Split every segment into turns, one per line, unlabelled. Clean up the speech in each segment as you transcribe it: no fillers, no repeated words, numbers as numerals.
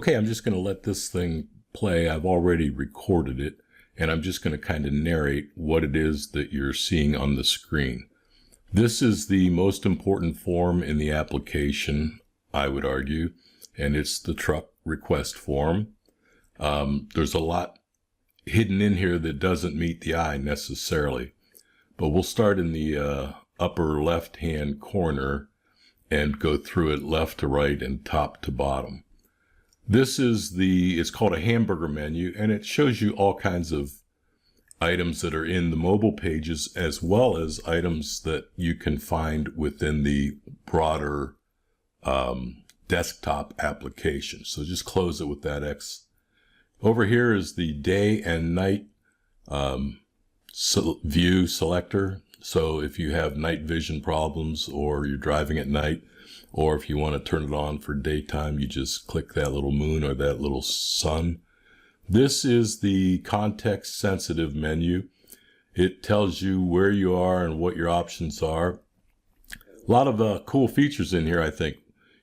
Okay, I'm just going to let this thing play. I've already recorded it, and I'm just going to kind of narrate what it is that you're seeing on the screen. This is the most important form in the application, I would argue, and it's the truck request form. There's a lot hidden in here that doesn't meet the eye necessarily, but we'll start in the upper left-hand corner and go through it left to right and top to bottom. This is it's called a hamburger menu, and it shows you all kinds of items that are in the mobile pages as well as items that you can find within the broader desktop application. So just close it with that X. Over here is the day and night view selector. So if you have night vision problems or you're driving at night, or if you want to turn it on for daytime, you just click that little moon or that little sun. This is the context sensitive menu. It tells you where you are and what your options are. A lot of cool features in here, I think.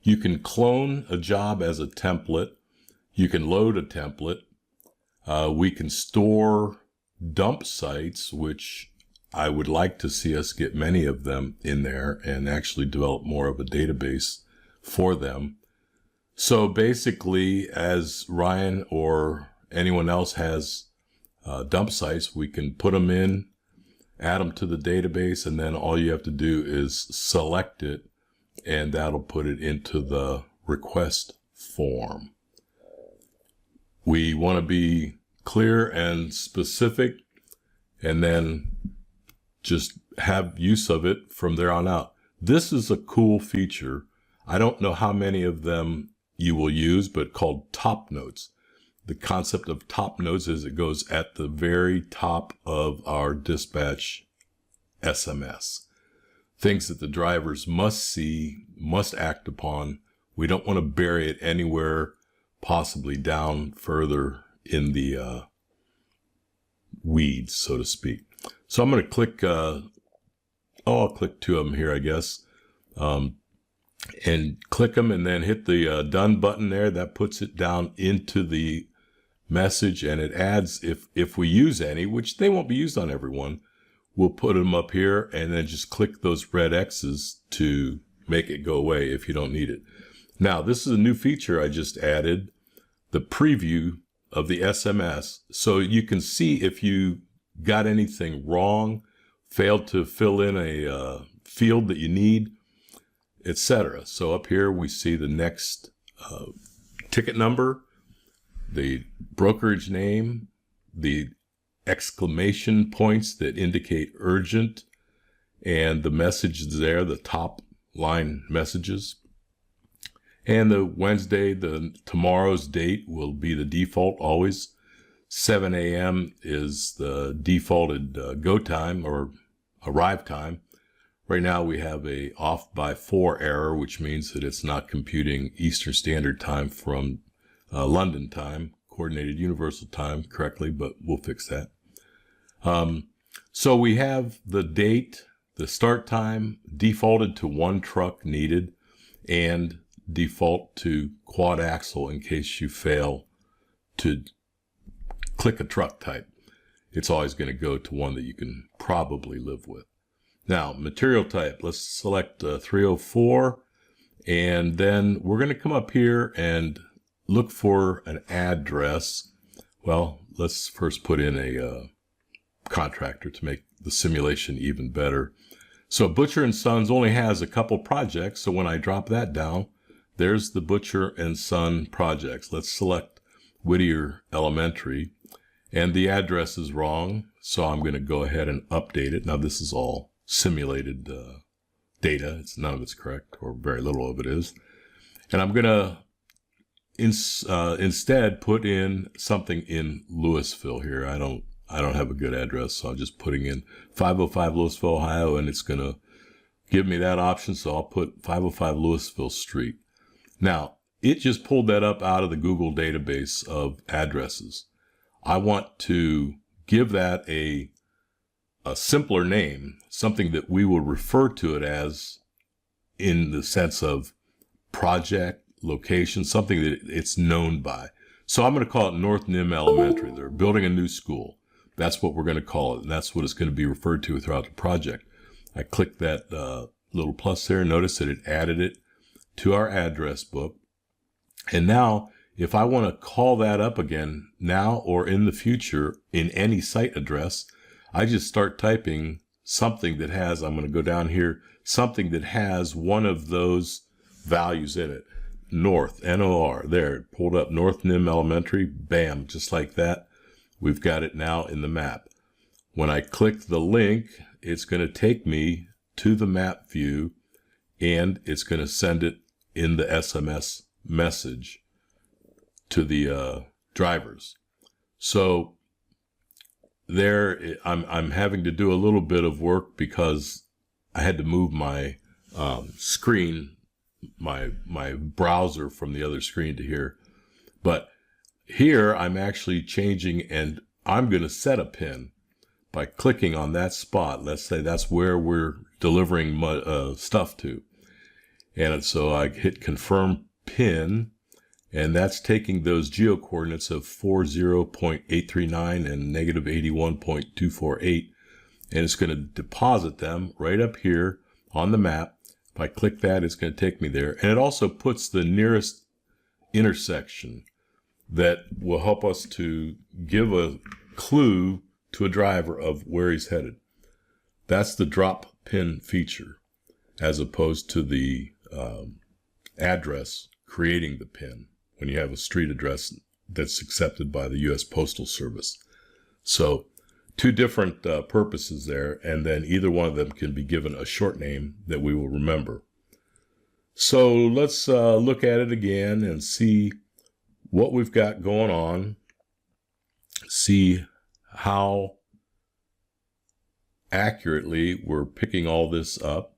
You can clone a job as a template. You can load a template. We can store dump sites, which I would like to see us get many of them in there and actually develop more of a database for them. So basically, as Ryan or anyone else has dump sites, we can put them in, add them to the database, and then all you have to do is select it, and that'll put it into the request form. We want to be clear and specific, and then just have use of it from there on out. This is a cool feature. I don't know how many of them you will use, but called top notes. The concept of top notes is it goes at the very top of our dispatch SMS. Things that the drivers must see, must act upon. We don't want to bury it anywhere, possibly down further in the weeds, so to speak. So I'm going to click, I'll click two of them here, I guess, and click them and then hit the done button there. That puts it down into the message, and it adds, if we use any, which they won't be used on everyone, we'll put them up here and then just click those red X's to make it go away if you don't need it. Now, this is a new feature I just added, the preview of the SMS, so you can see if you got anything wrong, failed to fill in a field that you need, etc. So up here we see the next ticket number, the brokerage name, the exclamation points that indicate urgent, and the messages there, the top line messages. And the Wednesday, tomorrow's date will be the default always. 7 a.m. is the defaulted go time or arrive time. Right now we have a off by 4 error, which means that it's not computing Eastern Standard Time from London time, Coordinated Universal Time correctly, but we'll fix that. So we have the date, the start time defaulted to 1 truck needed, and default to quad axle in case you fail to click a truck type. It's always going to go to one that you can probably live with. Now, material type, let's select 304, and then we're going to come up here and look for an address. Well, let's first put in a contractor to make the simulation even better. So Butcher & Sons only has a couple projects, so when I drop that down, there's the Butcher & Son projects. Let's select Whittier Elementary, and the address is wrong, so I'm going to go ahead and update it. Now this is all simulated data. None of it's correct, or very little of it is. And I'm going to instead put in something in Louisville here. I don't have a good address, so I'm just putting in 505 Louisville, Ohio, and it's going to give me that option, so I'll put 505 Louisville Street. Now, it just pulled that up out of the Google database of addresses. I want to give that a simpler name, something that we will refer to it as in the sense of project location, something that it's known by. So I'm going to call it North Nim Elementary. They're building a new school. That's what we're going to call it, and that's what it's going to be referred to throughout the project. I clicked that little plus there. Notice that it added it to our address book. And now, if I want to call that up again now or in the future in any site address, I just start typing something that has, I'm going to go down here, something that has one of those values in it. North, N-O-R, there, it pulled up North Nim Elementary, bam, just like that. We've got it now in the map. When I click the link, it's going to take me to the map view, and it's going to send it in the SMS message to the drivers. So there, I'm having to do a little bit of work because I had to move my screen, my browser from the other screen to here. But here I'm actually changing, and I'm going to set a pin by clicking on that spot. Let's say that's where we're delivering stuff to. And so I hit confirm pin, and that's taking those geo coordinates of 40.839 and negative 81.248. And it's going to deposit them right up here on the map. If I click that, it's going to take me there. And it also puts the nearest intersection that will help us to give a clue to a driver of where he's headed. That's the drop pin feature, as opposed to the address creating the pin when you have a street address that's accepted by the U.S. Postal Service. So two different purposes there, and then either one of them can be given a short name that we will remember. So let's look at it again and see what we've got going on, see how accurately we're picking all this up,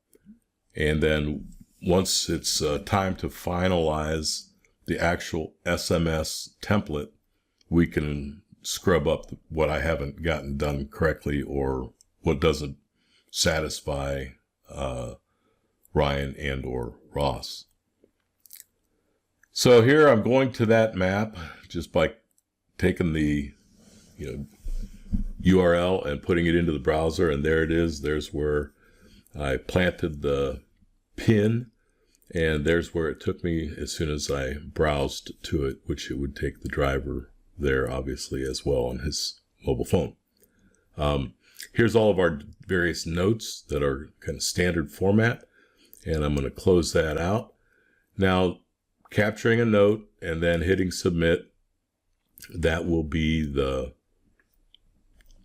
and then once it's time to finalize the actual SMS template, we can scrub up what I haven't gotten done correctly or what doesn't satisfy Ryan and or Ross. So here I'm going to that map just by taking the URL and putting it into the browser, and there it is. There's where I planted the pin, and there's where it took me as soon as I browsed to it, which it would take the driver there obviously as well on his mobile phone. Here's all of our various notes that are kind of standard format, and I'm going to close that out. Now, capturing a note and then hitting submit, that will be the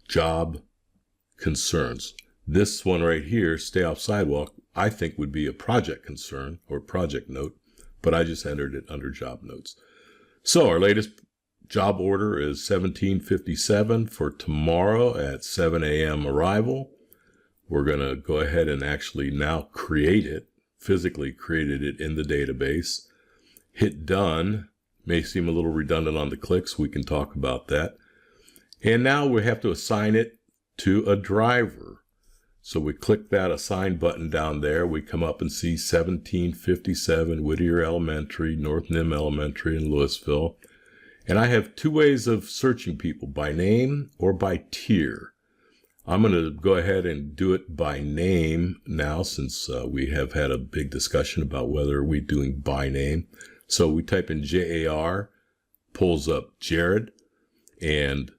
job concerns. This one right here, stay off sidewalk, I think would be a project concern or project note, but I just entered it under job notes. So our latest job order is 1757 for tomorrow at 7 a.m. arrival. We're going to go ahead and actually now create it, physically created it in the database. Hit done. May seem a little redundant on the clicks. We can talk about that. And now we have to assign it to a driver. So we click that assign button down there. We come up and see 1757 Whittier Elementary, North Nim Elementary in Louisville. And I have two ways of searching people, by name or by tier. I'm going to go ahead and do it by name now, since we have had a big discussion about whether we're doing by name. So we type in JAR, pulls up Jared. And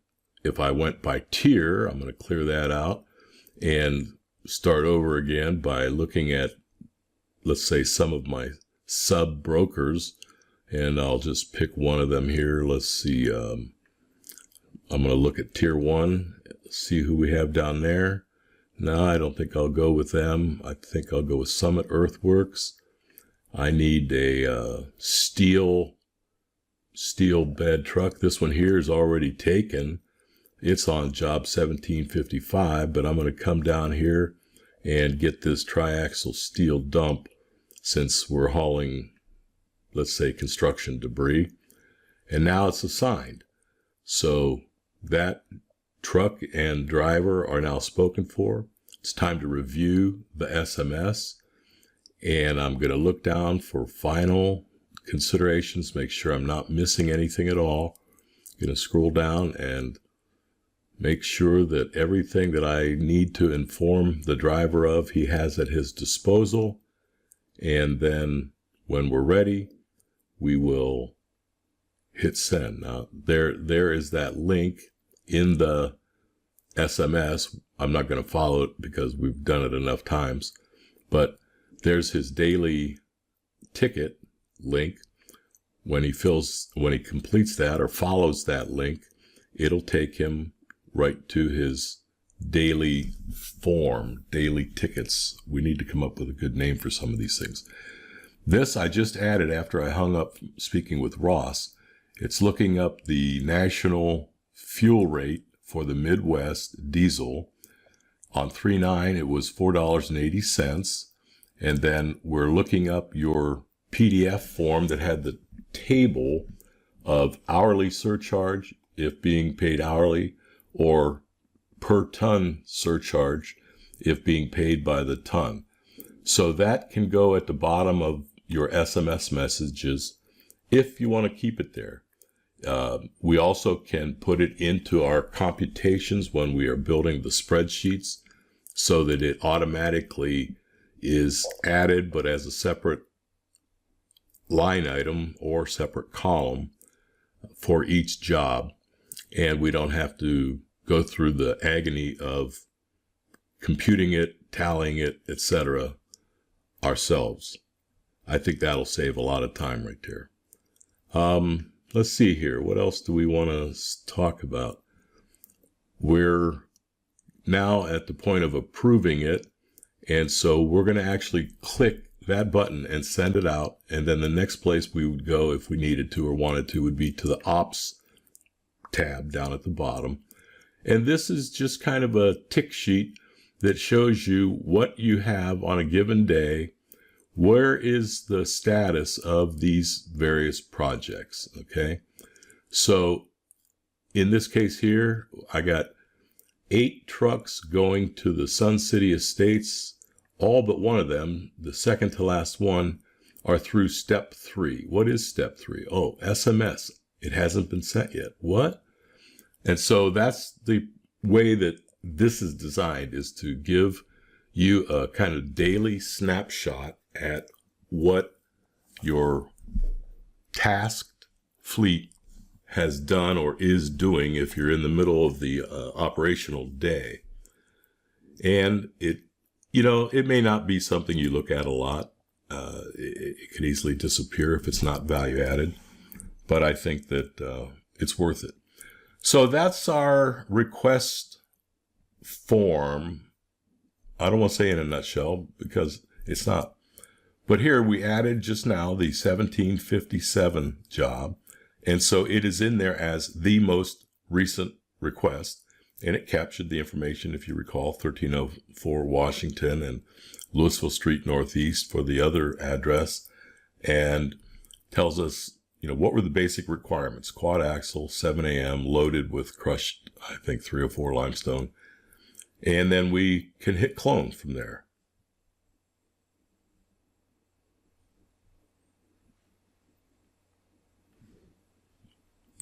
if I went by tier, I'm going to clear that out and start over again by looking at, let's say, some of my sub brokers. And I'll just pick one of them here. Let's see. I'm going to look at tier 1, see who we have down there. No, I don't think I'll go with them. I think I'll go with Summit Earthworks. I need a steel bed truck. This one here is already taken. It's on job 1755, but I'm going to come down here and get this triaxial steel dump since we're hauling, let's say, construction debris. And now it's assigned. So that truck and driver are now spoken for. It's time to review the SMS. And I'm going to look down for final considerations, make sure I'm not missing anything at all. I'm going to scroll down and make sure that everything that I need to inform the driver of, he has at his disposal. And then when we're ready, we will hit send. Now, there is that link in the SMS. I'm not going to follow it because we've done it enough times, but there's his daily ticket link. When he completes that or follows that link, it'll take him right to his daily form, daily tickets. We need to come up with a good name for some of these things. This I just added after I hung up speaking with Ross. It's looking up the national fuel rate for the Midwest diesel. On 3/9, it was $4.80. And then we're looking up your PDF form that had the table of hourly surcharge if being paid hourly, or per ton surcharge if being paid by the ton. So that can go at the bottom of your SMS messages if you want to keep it there. We also can put it into our computations when we are building the spreadsheets so that it automatically is added, but as a separate line item or separate column for each job. And we don't have to go through the agony of computing it, tallying it, etc. ourselves. I think that'll save a lot of time right there. Let's see here. What else do we want to talk about? We're now at the point of approving it. And so we're going to actually click that button and send it out. And then the next place we would go if we needed to or wanted to would be to the Ops tab down at the bottom. And this is just kind of a tick sheet that shows you what you have on a given day. Where is the status of these various projects? Okay. So in this case here, I got 8 trucks going to the Sun City Estates. All but one of them, the second to last one, are through step 3. What is step 3? Oh, SMS. It hasn't been sent yet. What? And so that's the way that this is designed, is to give you a kind of daily snapshot at what your tasked fleet has done or is doing if you're in the middle of the operational day. And it may not be something you look at a lot. It could easily disappear if it's not value added, but I think that it's worth it. So that's our request form. I don't want to say in a nutshell because it's not. But here we added just now the 1757 job. And so it is in there as the most recent request. And it captured the information, if you recall, 1304 Washington and Louisville Street Northeast for the other address, and tells us, what were the basic requirements? Quad axle, 7 a.m., loaded with crushed, I think, 304 limestone. And then we can hit clone from there.